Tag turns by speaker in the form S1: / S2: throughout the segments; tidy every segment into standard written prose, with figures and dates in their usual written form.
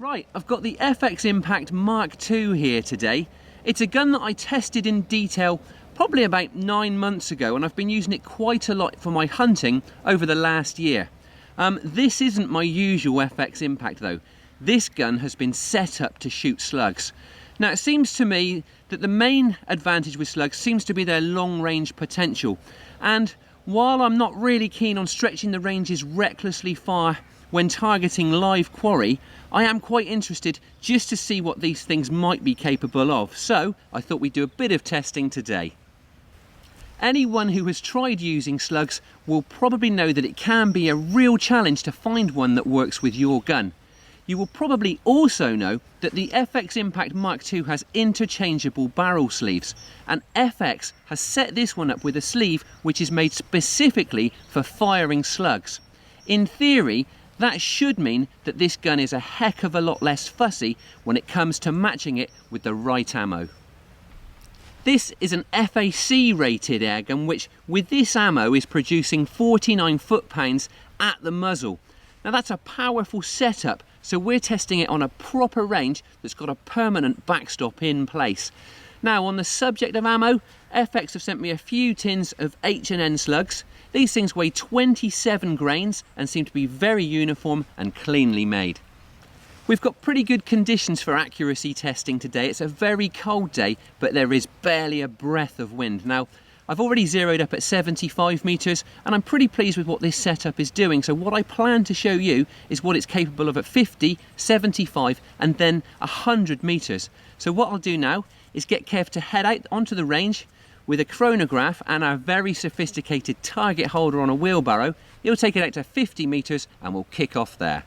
S1: Right, I've got the FX Impact MKII here today. It's a gun that I tested in detail probably about 9 months ago, and I've been using it quite a lot for my hunting over the last year. This isn't my usual FX Impact though. This gun has been set up to shoot slugs. Now it seems to me that the main advantage with slugs seems to be their long range potential, and while I'm not really keen on stretching the ranges recklessly far when targeting live quarry, I am quite interested just to see what these things might be capable of. So I thought we'd do a bit of testing today. Anyone who has tried using slugs will probably know that it can be a real challenge to find one that works with your gun. You will probably also know that the FX Impact MKII has interchangeable barrel sleeves, and FX has set this one up with a sleeve which is made specifically for firing slugs. In theory, that should mean that this gun is a heck of a lot less fussy when it comes to matching it with the right ammo. This is an FAC rated airgun which with this ammo is producing 49 foot-pounds at the muzzle. Now that's a powerful setup, so we're testing it on a proper range that's got a permanent backstop in place. Now on the subject of ammo, FX have sent me a few tins of H&N slugs. These things weigh 27 grains and seem to be very uniform and cleanly made. We've got pretty good conditions for accuracy testing today. It's a very cold day, but there is barely a breath of wind. Now, I've already zeroed up at 75 metres and I'm pretty pleased with what this setup is doing. So what I plan to show you is what it's capable of at 50, 75 and then 100 metres. So what I'll do now is get Kev to head out onto the range with a chronograph and our very sophisticated target holder on a wheelbarrow. He'll take it out to 50 metres and we'll kick off there.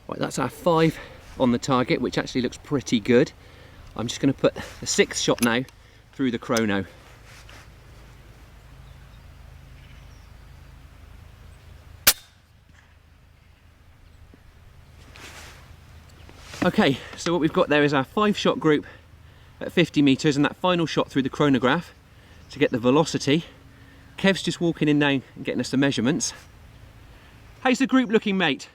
S1: Right, that's our 5 on the target, which actually looks pretty good. I'm just going to put the 6th shot now through the chrono. Okay, so what we've got there is our 5-shot group at 50 metres and that final shot through the chronograph to get the velocity. Kev's just walking in now and getting us the measurements. How's the group looking, mate?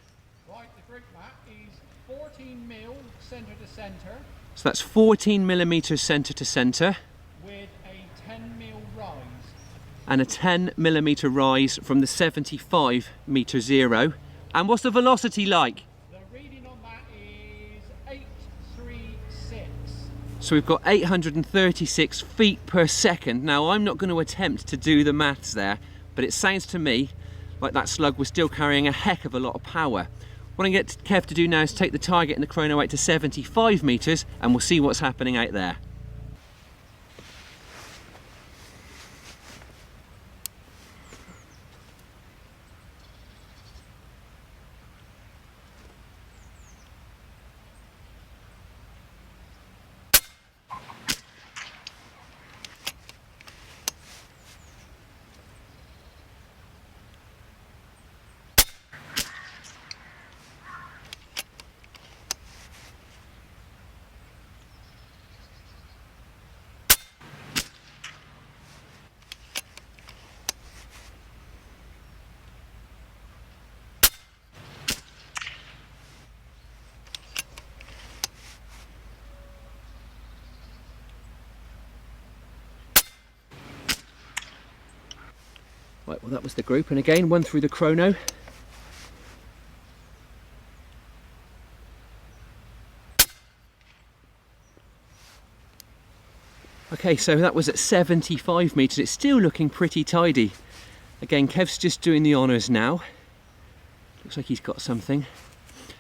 S2: Is 14 mil centre to centre.
S1: So that's 14 millimetres centre to centre.
S2: With a 10 mil rise.
S1: And a 10 millimetre rise from the 75 metre zero. And what's the velocity like?
S2: The reading on that is 836.
S1: So we've got 836 feet per second. Now I'm not going to attempt to do the maths there, but it sounds to me like that slug was still carrying a heck of a lot of power. What I'm going to get Kev to do now is take the target and the chrono out to 75 metres and we'll see what's happening out there. Right, well that was the group, and again, one through the chrono. Okay, so that was at 75 metres. It's still looking pretty tidy. Again, Kev's just doing the honours now. Looks like he's got something.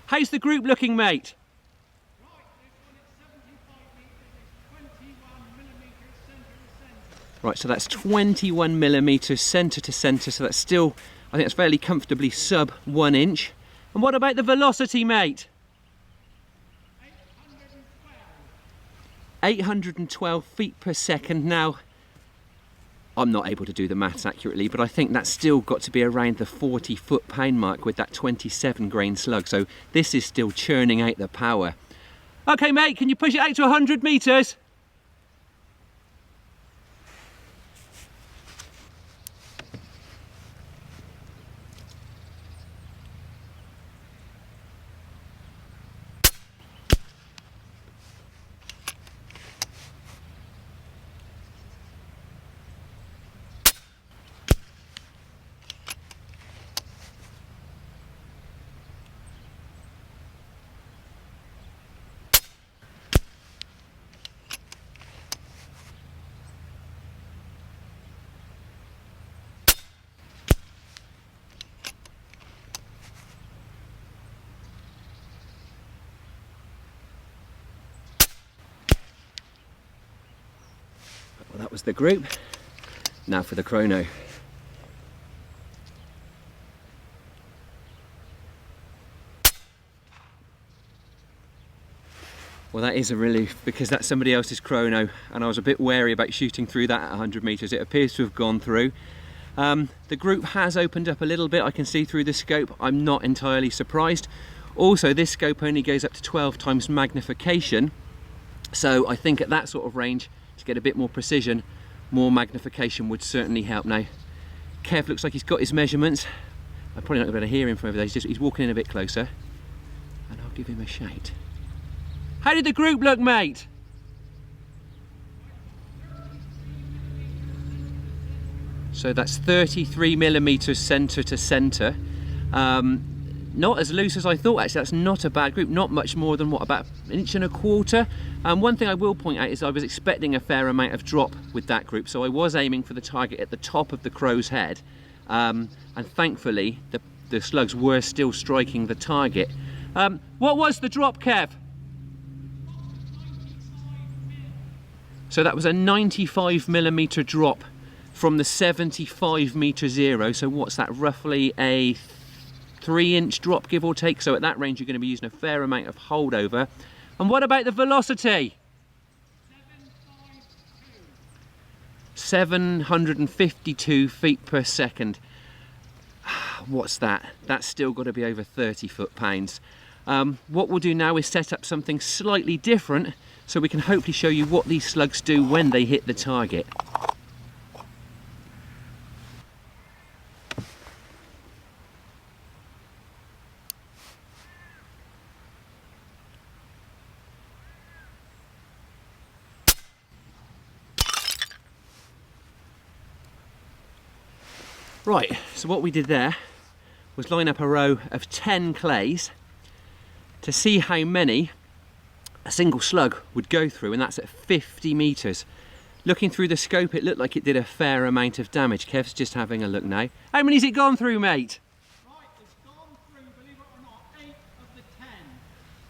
S1: How's the group looking, mate? Right, so that's 21 millimeters centre to centre, so that's still, I think that's fairly comfortably sub 1 inch. And what about the velocity, mate? 812 feet per second. Now, I'm not able to do the maths accurately, but I think that's still got to be around the 40 foot-pound mark with that 27 grain slug. So this is still churning out the power. Okay, mate, can you push it out to 100 meters? Well, that was the group. Now for the chrono. Well, that is a relief because that's somebody else's chrono and I was a bit wary about shooting through that at 100 meters. It appears to have gone through. The group has opened up a little bit. I can see through the scope. I'm not entirely surprised. Also, this scope only goes up to 12 times magnification. So I think at that sort of range, to get a bit more precision, more magnification would certainly help. Now, Kev looks like he's got his measurements. I'm probably not going to be able to hear him from over there. He's walking in a bit closer. And I'll give him a shout. How did the group look, mate? So that's 33 millimeters centre to centre. Not as loose as I thought, actually. That's not a bad group. Not much more than, what, about 1.25 inches? One thing I will point out is I was expecting a fair amount of drop with that group, so I was aiming for the target at the top of the crow's head. And thankfully, the slugs were still striking the target. What was the drop, Kev? So that was a 95 millimeter drop from the 75 meter zero. So what's that? Roughly a 3-inch drop, give or take. So at that range, you're going to be using a fair amount of holdover. And what about the velocity? 752 feet per second. What's that? That's still got to be over 30 foot-pounds. What we'll do now is set up something slightly different so we can hopefully show you what these slugs do when they hit the target. Right, so what we did there was line up a row of 10 clays to see how many a single slug would go through, and that's at 50 meters. Looking through the scope, it looked like it did a fair amount of damage. Kev's just having a look now. How many's it gone through, mate?
S2: Right, it's gone through, believe it or not, 8 of the 10.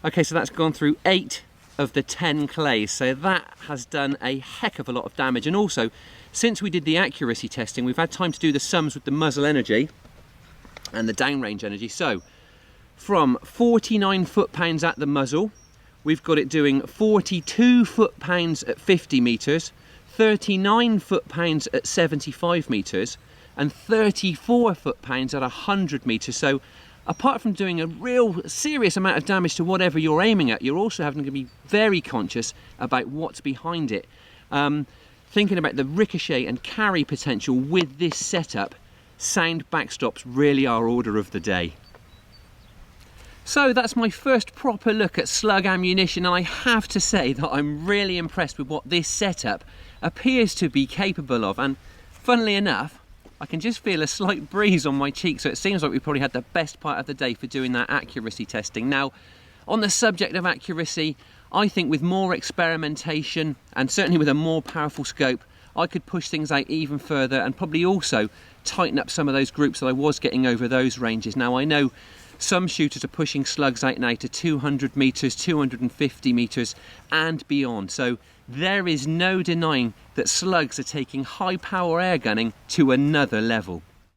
S1: Okay, so that's gone through 8 of the 10 clays, so that has done a heck of a lot of damage. And also, since we did the accuracy testing, we've had time to do the sums with the muzzle energy and the downrange energy. So from 49 foot-pounds at the muzzle, we've got it doing 42 foot-pounds at 50 meters, 39 foot-pounds at 75 meters, and 34 foot-pounds at 100 meters. So apart from doing a real serious amount of damage to whatever you're aiming at, you're also having to be very conscious about what's behind it. Thinking about the ricochet and carry potential with this setup, sound backstops really are order of the day. So that's my first proper look at slug ammunition, and I have to say that I'm really impressed with what this setup appears to be capable of. And funnily enough, I can just feel a slight breeze on my cheek, so it seems like we probably had the best part of the day for doing that accuracy testing. Now, on the subject of accuracy, I think with more experimentation and certainly with a more powerful scope, I could push things out even further and probably also tighten up some of those groups that I was getting over those ranges. Now, I know Some shooters are pushing slugs out now to 200 metres, 250 metres and beyond. So there is no denying that slugs are taking high power air gunning to another level.